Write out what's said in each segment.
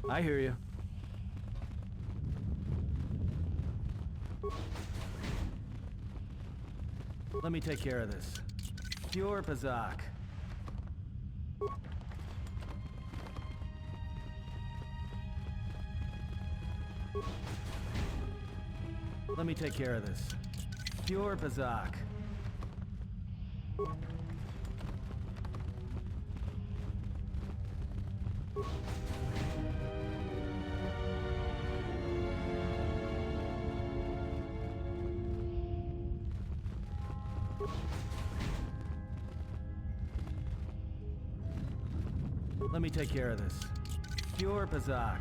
I hear you. Let me take care of this. Pure Pazak. Let me take care of this. Pure Pazak. Let me take care of this. Pure Pazak.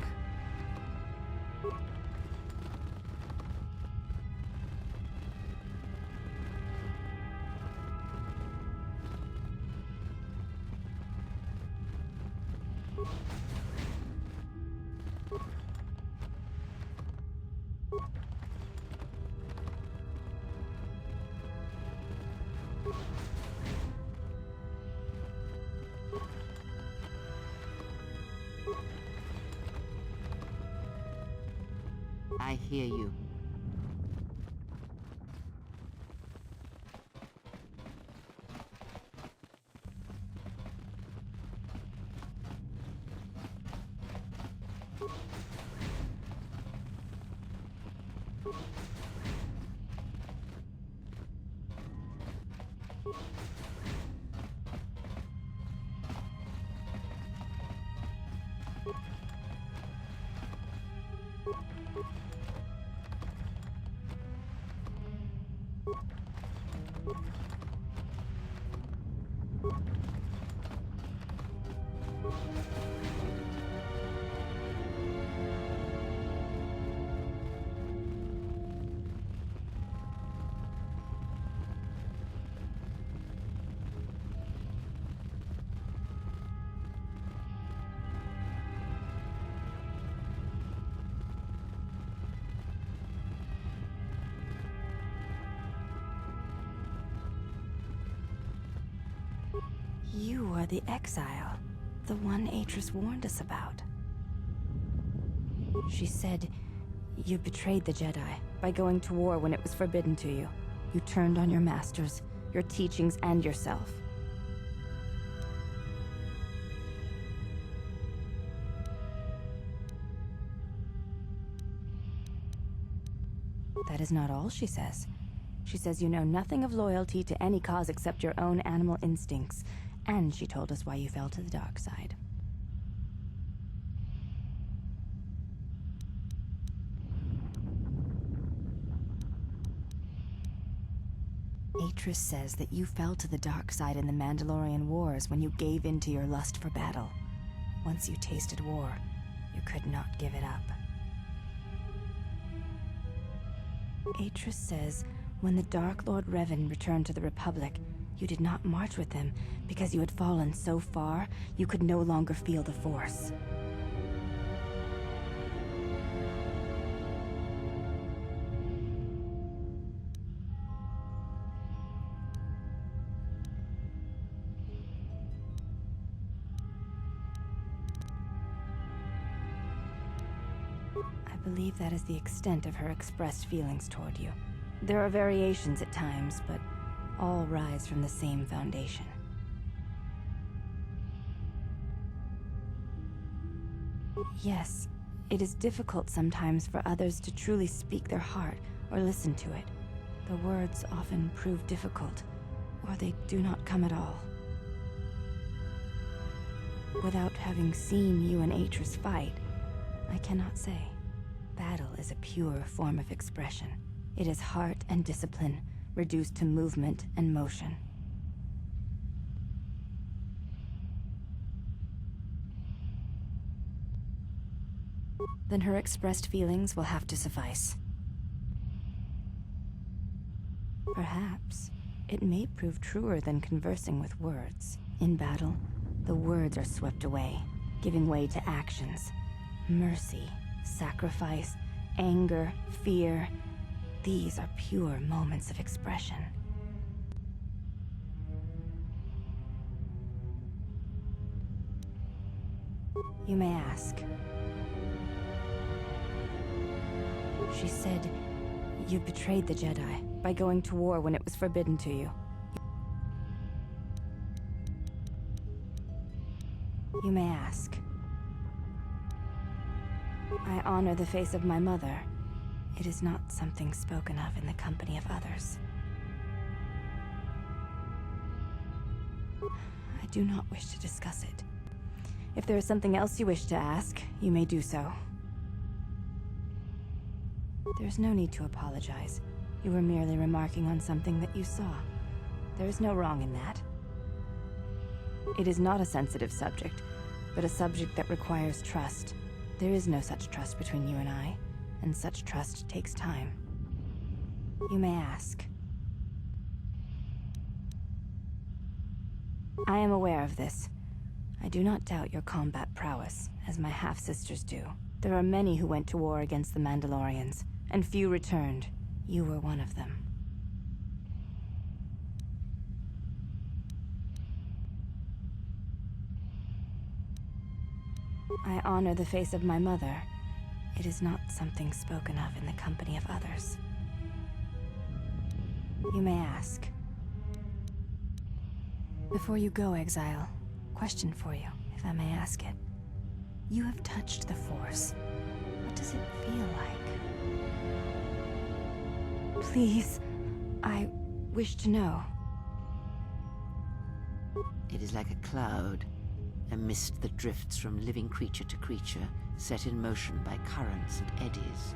I hear you. You are the exile, the one Atris warned us about. She said you betrayed the Jedi by going to war when it was forbidden to you. You turned on your masters, your teachings, and yourself. That is not all she says. She says you know nothing of loyalty to any cause except your own animal instincts. And she told us why you fell to the dark side. Atris says that you fell to the dark side in the Mandalorian Wars when you gave in to your lust for battle. Once you tasted war, you could not give it up. Atris says when the Dark Lord Revan returned to the Republic, you did not march with him because you had fallen so far you could no longer feel the Force. I believe that is the extent of her expressed feelings toward you. There are variations at times, but all rise from the same foundation. Yes, it is difficult sometimes for others to truly speak their heart or listen to it. The words often prove difficult, or they do not come at all. Without having seen you and Atris fight, I cannot say. Battle is a pure form of expression. It is heart and discipline, reduced to movement and motion. Then her expressed feelings will have to suffice. Perhaps it may prove truer than conversing with words. In battle, the words are swept away, giving way to actions. Mercy, sacrifice, anger, fear. These are pure moments of expression. You may ask, She said you betrayed the Jedi by going to war when it was forbidden to you. You may ask. I honor the face of my mother. It is not something spoken of in the company of others. I do not wish to discuss it. If there is something else you wish to ask, you may do so. There is no need to apologize. You were merely remarking on something that you saw. There is no wrong in that. It is not a sensitive subject, but a subject that requires trust. There is no such trust between you and I, and such trust takes time. You may ask. I am aware of this. I do not doubt your combat prowess, as my half-sisters do. There are many who went to war against the Mandalorians, and few returned. You were one of them. I honor the face of my mother. It is not something spoken of in the company of others. You may ask. Before you go, Exile, question for you, if I may ask it. You have touched the Force. What does it feel like? Please, I wish to know. It is like a cloud, a mist that drifts from living creature to creature, set in motion by currents and eddies.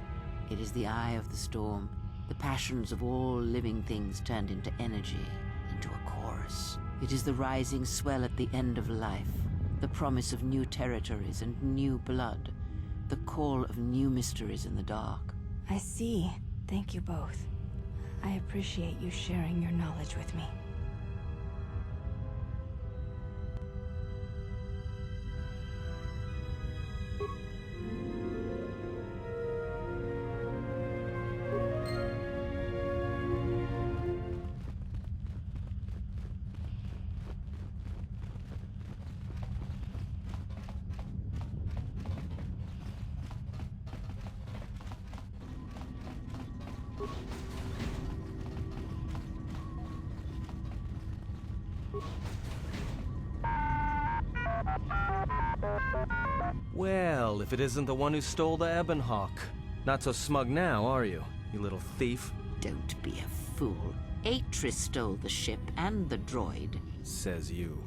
It is the eye of the storm, the passions of all living things turned into energy, into a chorus. It is the rising swell at the end of life, the promise of new territories and new blood, the call of new mysteries in the dark. I see. Thank you both. I appreciate you sharing your knowledge with me. Well, if it isn't the one who stole the Ebon Hawk. Not so smug now, are you, you little thief? Don't be a fool. Atris stole the ship and the droid. Says you.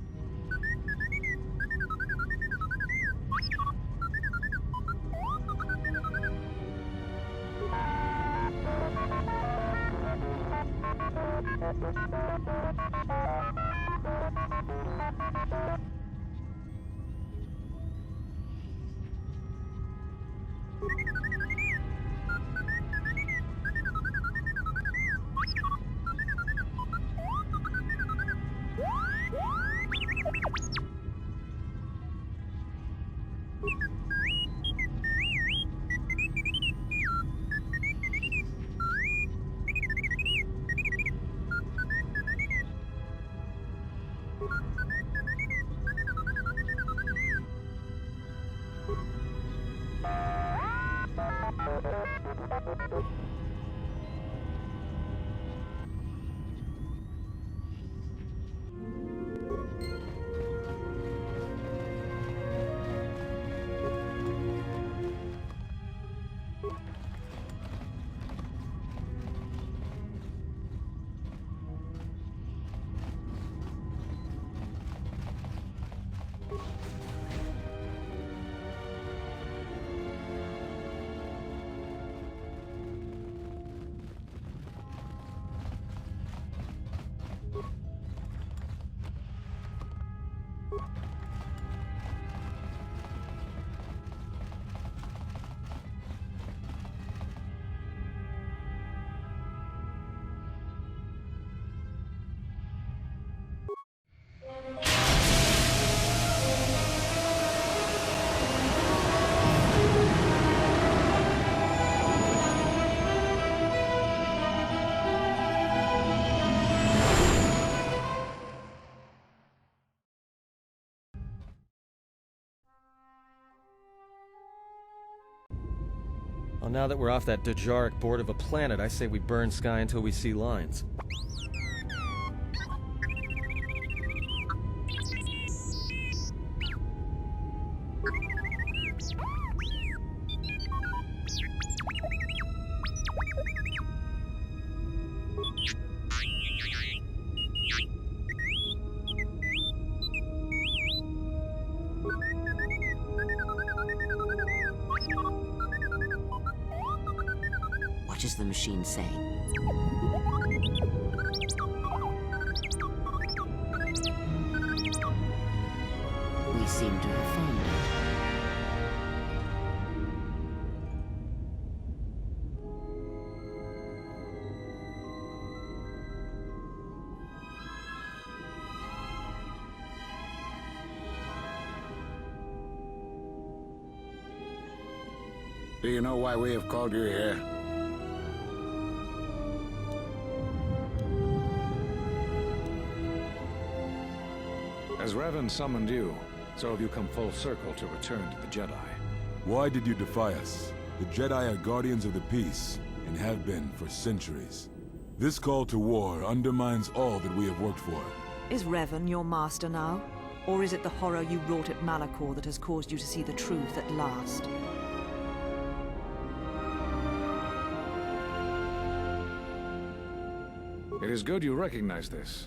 Well, now that we're off that Dejaric board of a planet, I say we burn sky until we see lines. What is the machine saying? We seem to have found it. Do you know why we have called you here? As Revan summoned you, so have you come full circle to return to the Jedi. Why did you defy us? The Jedi are guardians of the peace, and have been for centuries. This call to war undermines all that we have worked for. Is Revan your master now? Or is it the horror you wrought at Malachor that has caused you to see the truth at last? It is good you recognize this.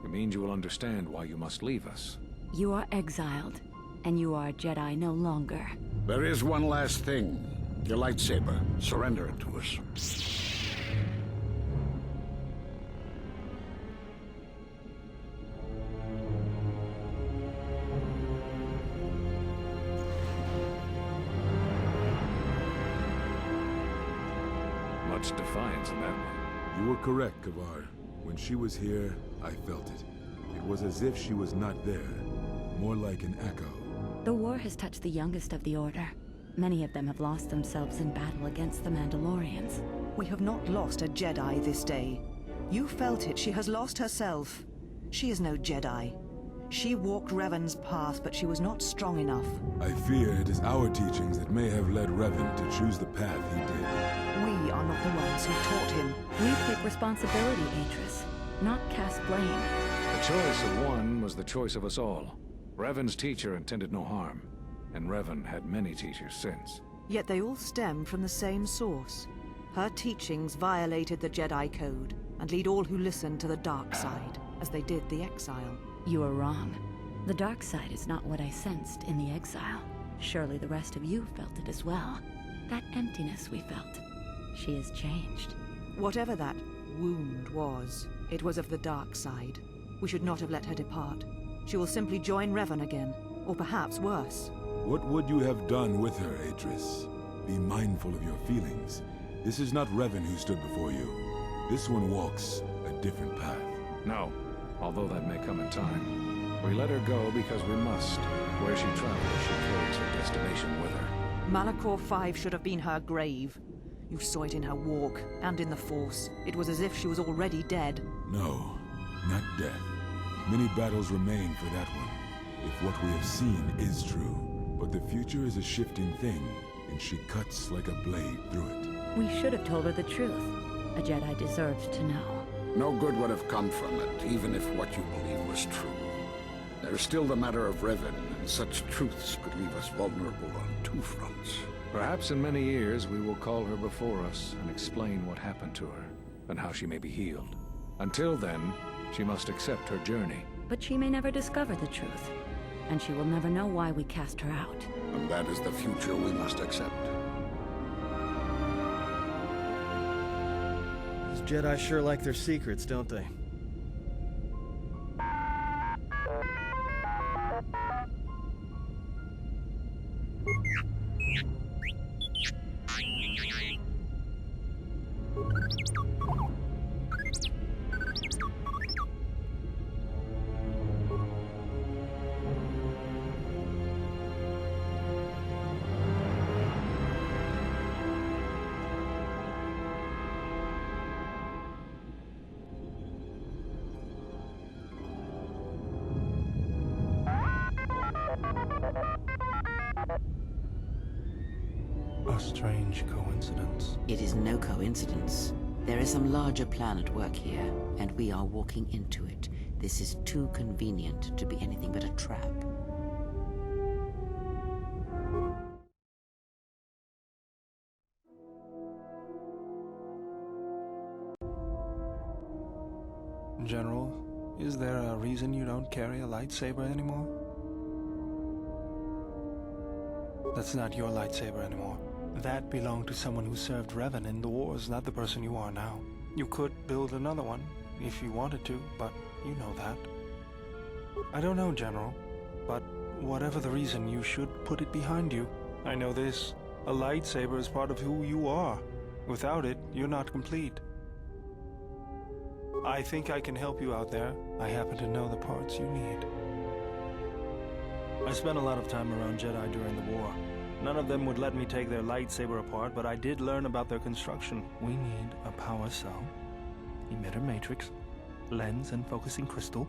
It means you will understand why you must leave us. You are exiled, and you are a Jedi no longer. There is one last thing. Your lightsaber. Surrender it to us. Much defiance in that one. You were correct, Kavar. When she was here, I felt it. It was as if she was not there. More like an echo. The war has touched the youngest of the Order. Many of them have lost themselves in battle against the Mandalorians. We have not lost a Jedi this day. You felt it. She has lost herself. She is no Jedi. She walked Revan's path, but she was not strong enough. I fear it is our teachings that may have led Revan to choose the path he did. We are not the ones who taught him. We take responsibility, Atris, not cast blame. The choice of one was the choice of us all. Revan's teacher intended no harm, and Revan had many teachers since. Yet they all stem from the same source. Her teachings violated the Jedi Code and lead all who listen to the dark side, as they did the exile. You are wrong. The dark side is not what I sensed in the exile. Surely the rest of you felt it as well. That emptiness we felt. She has changed. Whatever that wound was, it was of the dark side. We should not have let her depart. She will simply join Revan again, or perhaps worse. What would you have done with her, Atris? Be mindful of your feelings. This is not Revan who stood before you. This one walks a different path. No, although that may come in time. We let her go because we must. Where she travels, she carries her destination with her. Malachor 5 should have been her grave. You saw it in her walk, and in the Force. It was as if she was already dead. No, not death. Many battles remain for that one, if what we have seen is true. But the future is a shifting thing, and she cuts like a blade through it. We should have told her the truth. A Jedi deserved to know. No good would have come from it, even if what you believe was true. There's still the matter of Revan, and such truths could leave us vulnerable on two fronts. Perhaps in many years we will call her before us and explain what happened to her, and how she may be healed. Until then, she must accept her journey. But she may never discover the truth, and she will never know why we cast her out. And that is the future we must accept. These Jedi sure like their secrets, don't they? strange coincidence. It is no coincidence. There is some larger plan at work here, and we are walking into it. This is too convenient to be anything but a trap. General, is there a reason you don't carry a lightsaber anymore? That's not your lightsaber anymore. That belonged to someone who served Revan in the wars, not the person you are now. You could build another one, if you wanted to, but you know that. I don't know, General, but whatever the reason, you should put it behind you. I know this. A lightsaber is part of who you are. Without it, you're not complete. I think I can help you out there. I happen to know the parts you need. I spent a lot of time around Jedi during the war. None of them would let me take their lightsaber apart, but I did learn about their construction. We need a power cell, emitter matrix, lens and focusing crystal.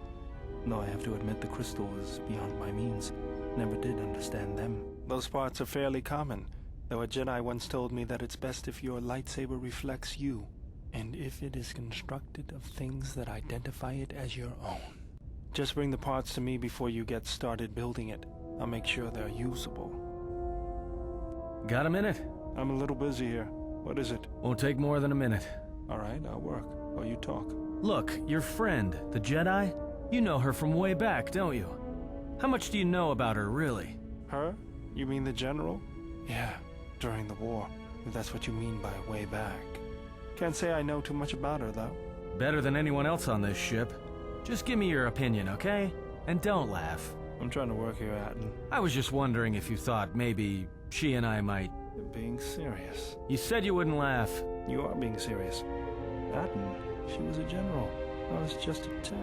Though I have to admit the crystal is beyond my means. Never did understand them. Those parts are fairly common, though a Jedi once told me that it's best if your lightsaber reflects you, and if it is constructed of things that identify it as your own. Just bring the parts to me before you get started building it. I'll make sure they're usable. Got a minute? I'm a little busy here. What is it? Won't take more than a minute. All right, I'll work while you talk. Look, your friend, the Jedi, you know her from way back, don't you? How much do you know about her, really? Her? You mean the General? Yeah, during the war. If that's what you mean by way back. Can't say I know too much about her, though. Better than anyone else on this ship. Just give me your opinion, okay? And don't laugh. I'm trying to work here, Atten. I was just wondering if you thought maybe she and I might... You're being serious. You said you wouldn't laugh. You are being serious. Atten, she was a general. I was just a tech.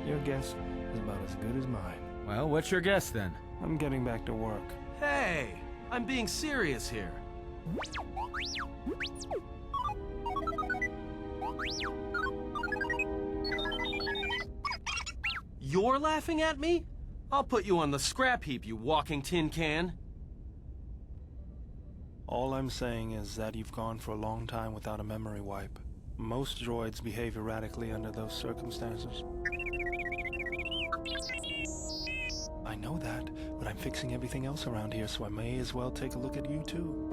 Your guess is about as good as mine. Well, what's your guess then? I'm getting back to work. Hey! I'm being serious here. You're laughing at me? I'll put you on the scrap heap, you walking tin can. All I'm saying is that you've gone for a long time without a memory wipe. Most droids behave erratically under those circumstances. I know that, but I'm fixing everything else around here, so I may as well take a look at you too.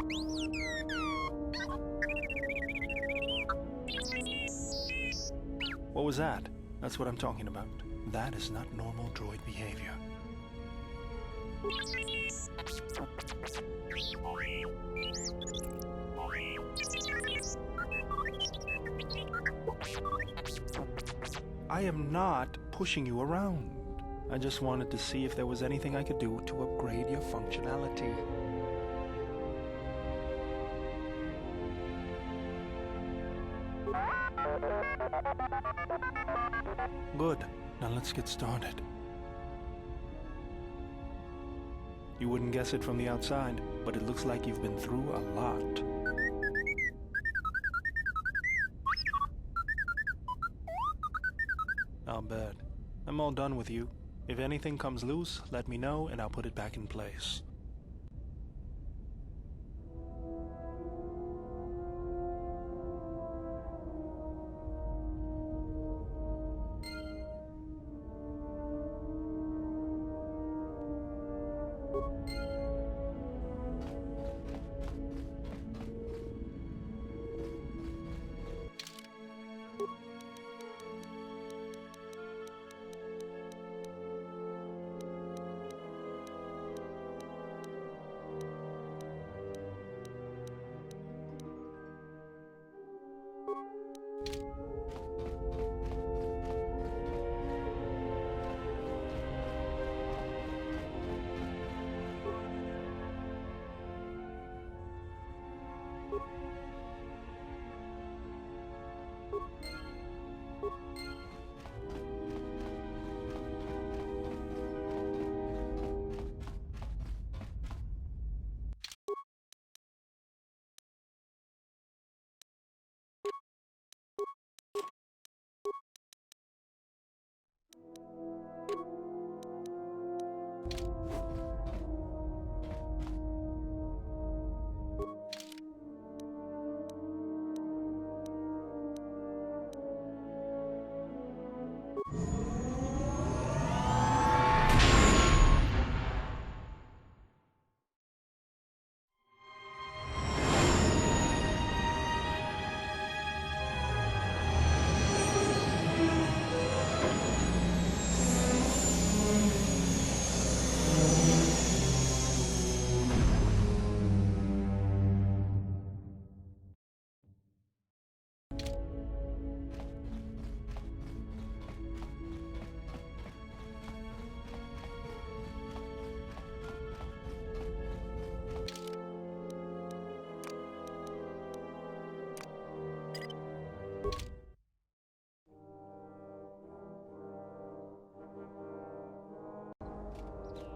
What was that? That's what I'm talking about. That is not normal droid behavior. I am not pushing you around. I just wanted to see if there was anything I could do to upgrade your functionality. Good. Now let's get started. You wouldn't guess it from the outside, but it looks like you've been through a lot. I'll bet. I'm all done with you. If anything comes loose, let me know and I'll put it back in place.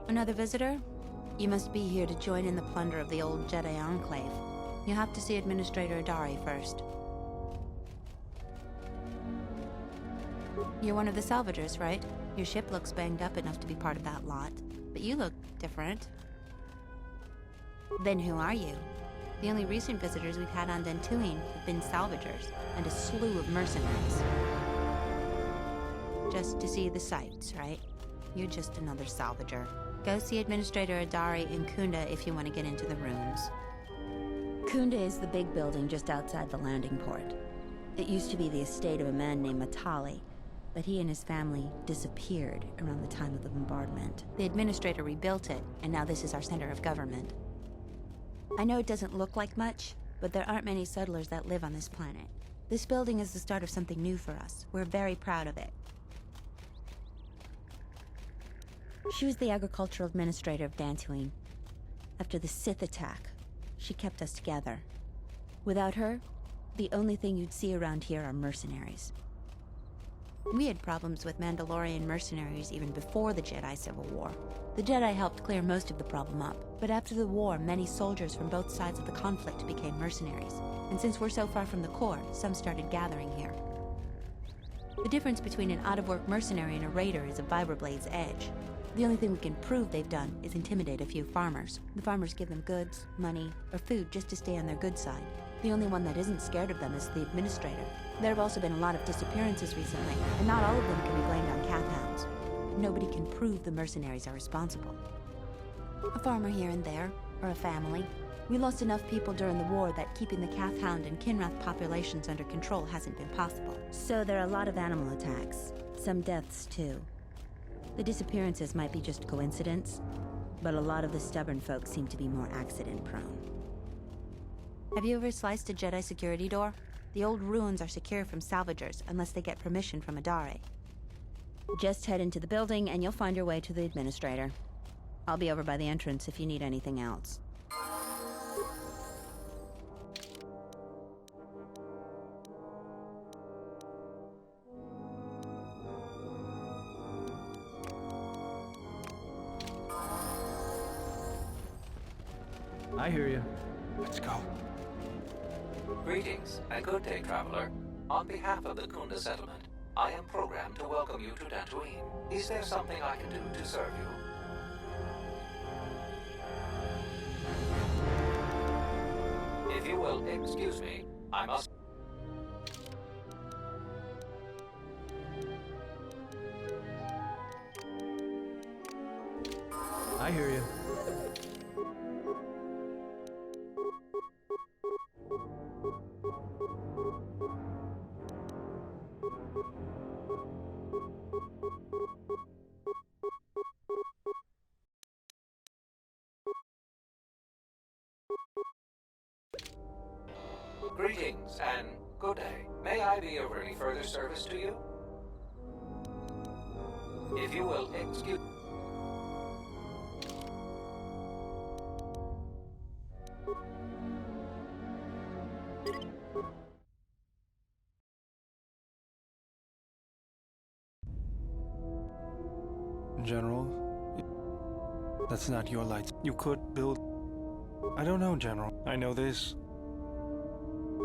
Another visitor? You must be here to join in the plunder of the old Jedi Enclave. You have to see Administrator Adari first. You're one of the salvagers, right? Your ship looks banged up enough to be part of that lot, but you look different. Then who are you? The only recent visitors we've had on Dantooine have been salvagers and a slew of mercenaries. Just to see the sights, right? You're just another salvager. Go see Administrator Adari in Kunda if you want to get into the ruins. Kunda is the big building just outside the landing port. It used to be the estate of a man named Matali, but he and his family disappeared around the time of the bombardment. The Administrator rebuilt it, and now this is our center of government. I know it doesn't look like much, but there aren't many settlers that live on this planet. This building is the start of something new for us. We're very proud of it. She was the agricultural administrator of Dantooine. After the Sith attack, she kept us together. Without her, the only thing you'd see around here are mercenaries. We had problems with Mandalorian mercenaries even before the Jedi Civil War. The Jedi helped clear most of the problem up, but after the war, many soldiers from both sides of the conflict became mercenaries. And since we're so far from the core, some started gathering here. The difference between an out-of-work mercenary and a raider is a vibробlade's edge. The only thing we can prove they've done is intimidate a few farmers. The farmers give them goods, money, or food just to stay on their good side. The only one that isn't scared of them is the administrator. There have also been a lot of disappearances recently, and not all of them can be blamed on Cath hounds. Nobody can prove the mercenaries are responsible. A farmer here and there, or a family. We lost enough people during the war that keeping the Cath hound and Kinrath populations under control hasn't been possible. So there are a lot of animal attacks. Some deaths, too. The disappearances might be just coincidence, but a lot of the stubborn folks seem to be more accident-prone. Have you ever sliced a Jedi security door? The old ruins are secure from salvagers unless they get permission from Adare. Just head into the building and you'll find your way to the administrator. I'll be over by the entrance if you need anything else. I hear you. Let's go. Greetings, and good day, traveler. On behalf of the Kunda settlement, I am programmed to welcome you to Dantooine. Is there something I can do to serve you? If you will excuse me, I must... I hear you. Greetings, and good day. May I be of any further service to you? If you will excuse... General, that's not your lights. You could build... I don't know, General. I know this.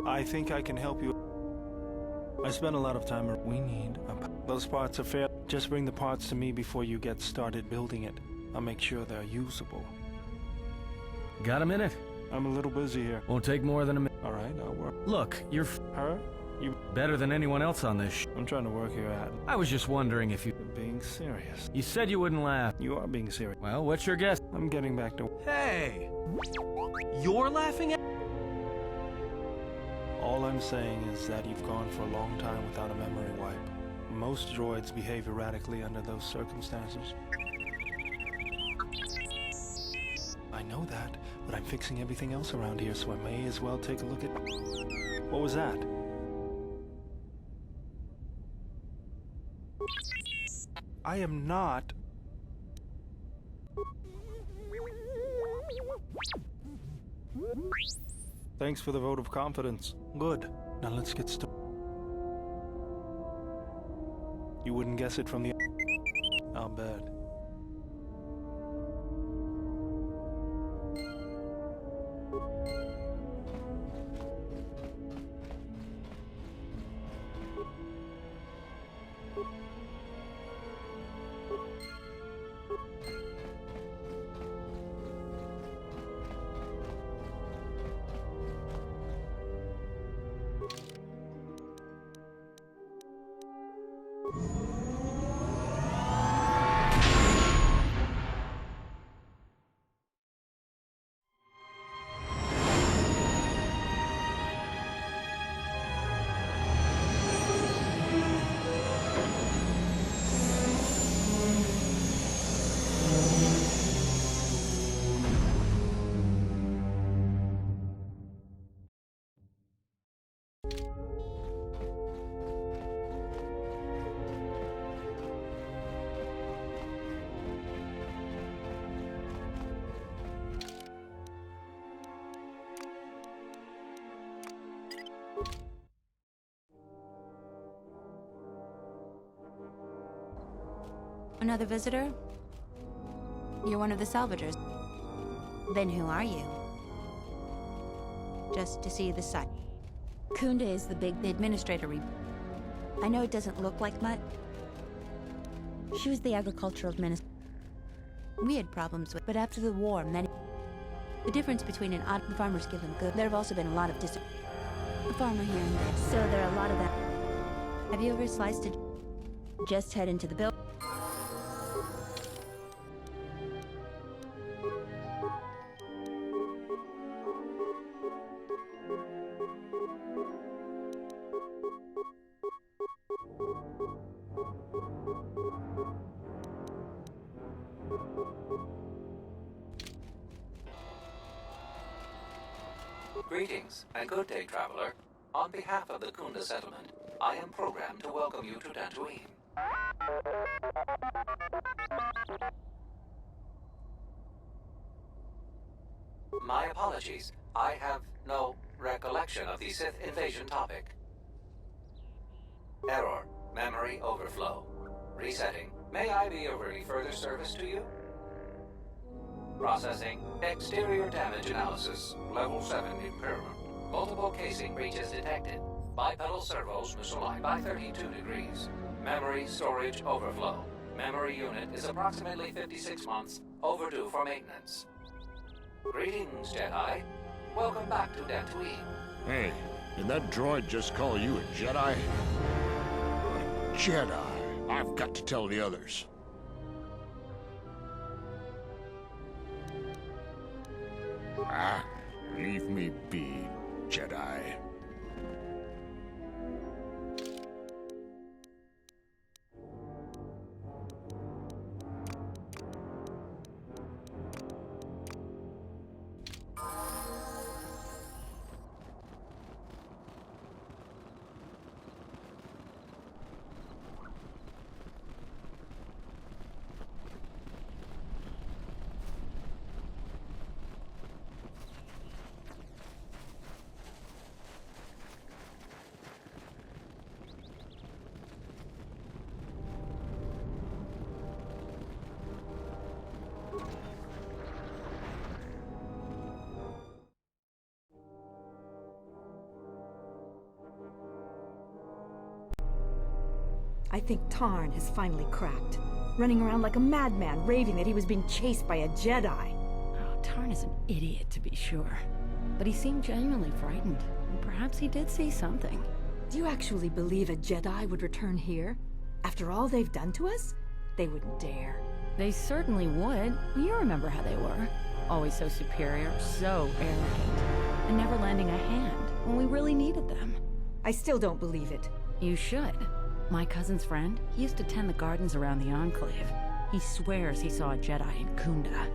I think I can help you. I spent a lot of time... We need those parts are fair. Just bring the parts to me before you get started building it. I'll make sure they're usable. Got a minute? I'm a little busy here. Won't take more than a minute. All right, I'll work. Look, you're Her? You... better than anyone else on this I'm trying to work here at... I was just wondering if you... Being serious. You said you wouldn't laugh. You are being serious. Well, what's your guess? I'm getting back to... Hey! You're laughing at... All I'm saying is that you've gone for a long time without a memory wipe. Most droids behave erratically under those circumstances. I know that, but I'm fixing everything else around here, so I may as well take a look at... What was that? I am not... Thanks for the vote of confidence. Good. Now let's get started. You wouldn't guess it from the... I'll bet. Another visitor? You're one of the salvagers. Then who are you? Just to see the site. Kunda is the administrator. I know it doesn't look like much. She was the agricultural administrator. We had problems with, but after the war, the difference between an odd farmers give them good. There have also been a lot of a farmer here and there, so there are a lot of that. Have you ever sliced it? Just head into the building. Greetings, and good day, traveler. On behalf of the Kunda settlement, I am programmed to welcome you to Dantooine. My apologies. I have no recollection of the Sith invasion topic. Error. Memory overflow. Resetting. May I be of any further service to you? Processing. Exterior damage analysis. Level 7 impairment. Multiple casing breaches detected. Bipedal servos misaligned by 32 degrees. Memory storage overflow. Memory unit is approximately 56 months overdue for maintenance. Greetings, Jedi. Welcome back to Dantooine. Hey, did that droid just call you a Jedi? A Jedi. I've got to tell the others. Ah, leave me be, Jedi. I think Tarn has finally cracked. Running around like a madman, raving that he was being chased by a Jedi. Oh, Tarn is an idiot, to be sure. But he seemed genuinely frightened. And perhaps he did see something. Do you actually believe a Jedi would return here? After all they've done to us? They wouldn't dare. They certainly would. You remember how they were. Always so superior, so arrogant. And never lending a hand when we really needed them. I still don't believe it. You should. My cousin's friend, he used to tend the gardens around the Enclave. He swears he saw a Jedi in Kunda.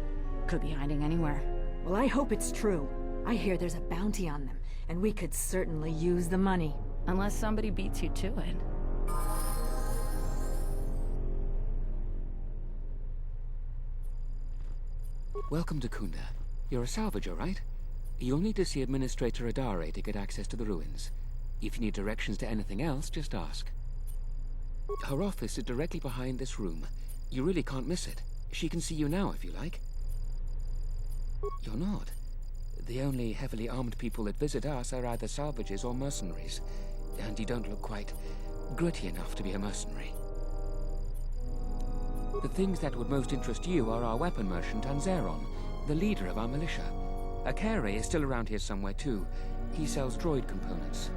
Could be hiding anywhere. Well, I hope it's true. I hear there's a bounty on them, and we could certainly use the money. Unless somebody beats you to it. Welcome to Kunda. You're a salvager, right? You'll need to see Administrator Adare to get access to the ruins. If you need directions to anything else, just ask. Her office is directly behind this room. You really can't miss it. She can see you now, if you like. You're not. The only heavily armed people that visit us are either salvagers or mercenaries. And you don't look quite gritty enough to be a mercenary. The things that would most interest you are our weapon merchant Anzeron, the leader of our militia. Akere is still around here somewhere too. He sells droid components.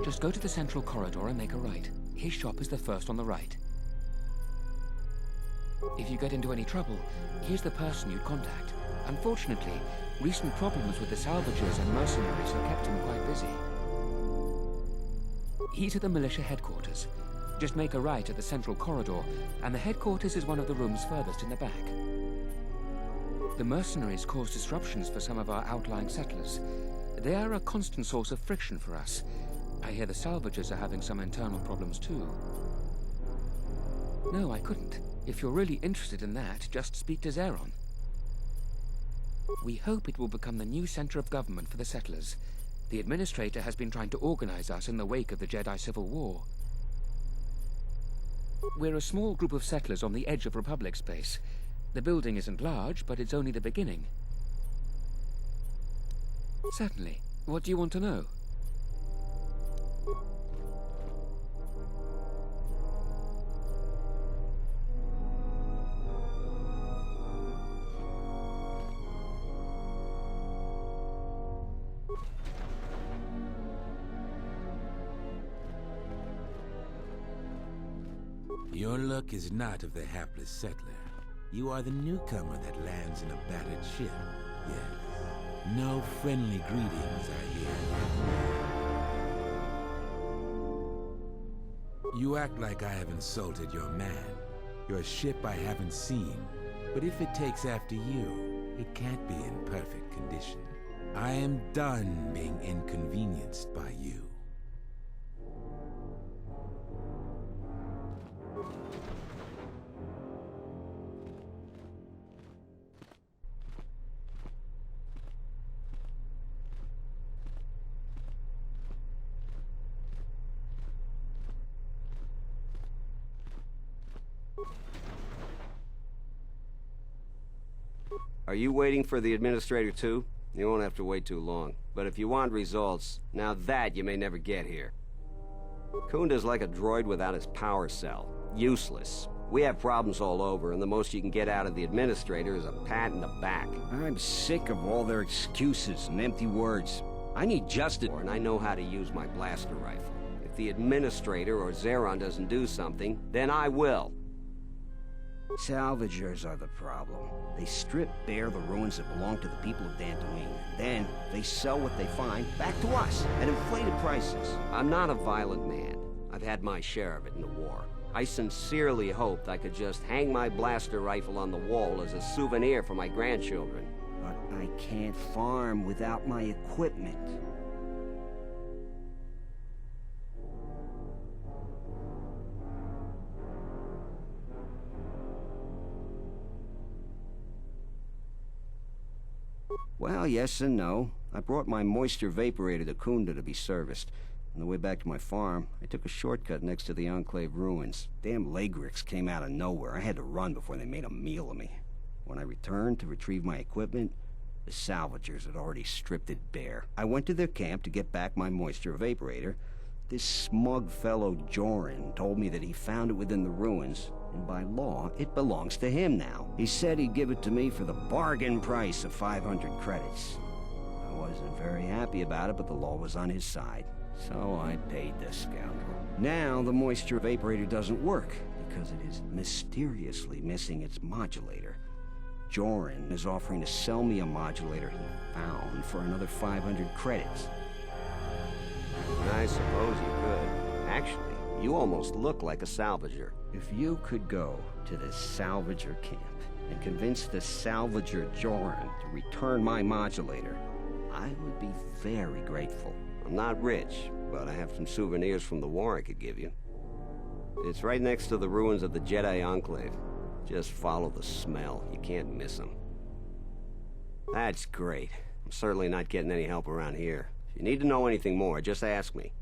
Just go to the central corridor and make a right. His shop is the first on the right. If you get into any trouble, here's the person you'd contact. Unfortunately, recent problems with the salvagers and mercenaries have kept him quite busy. He's at the militia headquarters. Just make a right at the central corridor, and the headquarters is one of the rooms furthest in the back. The mercenaries cause disruptions for some of our outlying settlers. They are a constant source of friction for us. I hear the salvagers are having some internal problems too. No, I couldn't. If you're really interested in that, just speak to Zeron. We hope it will become the new center of government for the settlers. The Administrator has been trying to organize us in the wake of the Jedi Civil War. We're a small group of settlers on the edge of Republic space. The building isn't large, but it's only the beginning. Certainly. What do you want to know? Your luck is not of the hapless settler. You are the newcomer that lands in a battered ship. Yes. No friendly greetings, I hear. You act like I have insulted your man. Your ship I haven't seen. But if it takes after you, it can't be in perfect condition. I am done being inconvenienced by you. Are you waiting for the Administrator too? You won't have to wait too long. But if you want results, now that you may never get here. Kunda's like a droid without his power cell. Useless. We have problems all over, and the most you can get out of the Administrator is a pat in the back. I'm sick of all their excuses and empty words. I need justice, and I know how to use my blaster rifle. If the Administrator or Zeron doesn't do something, then I will. Salvagers are the problem. They strip bare the ruins that belong to the people of Dantooine. Then, they sell what they find back to us at inflated prices. I'm not a violent man. I've had my share of it in the war. I sincerely hoped I could just hang my blaster rifle on the wall as a souvenir for my grandchildren. But I can't farm without my equipment. Well, yes and no. I brought my moisture vaporator to Kunda to be serviced. On the way back to my farm, I took a shortcut next to the Enclave ruins. Damn Lagrix came out of nowhere. I had to run before they made a meal of me. When I returned to retrieve my equipment, the salvagers had already stripped it bare. I went to their camp to get back my moisture vaporator. This smug fellow Joran told me that he found it within the ruins, and by law, it belongs to him now. He said he'd give it to me for the bargain price of 500 credits. I wasn't very happy about it, but the law was on his side, so I paid the scoundrel. Now the moisture vaporator doesn't work, because it is mysteriously missing its modulator. Joran is offering to sell me a modulator he found for another 500 credits. I suppose you could. Actually, you almost look like a salvager. If you could go to the salvager camp and convince the salvager Joran to return my modulator, I would be very grateful. I'm not rich, but I have some souvenirs from the war I could give you. It's right next to the ruins of the Jedi Enclave. Just follow the smell. You can't miss them. That's great. I'm certainly not getting any help around here. If you need to know anything more, just ask me.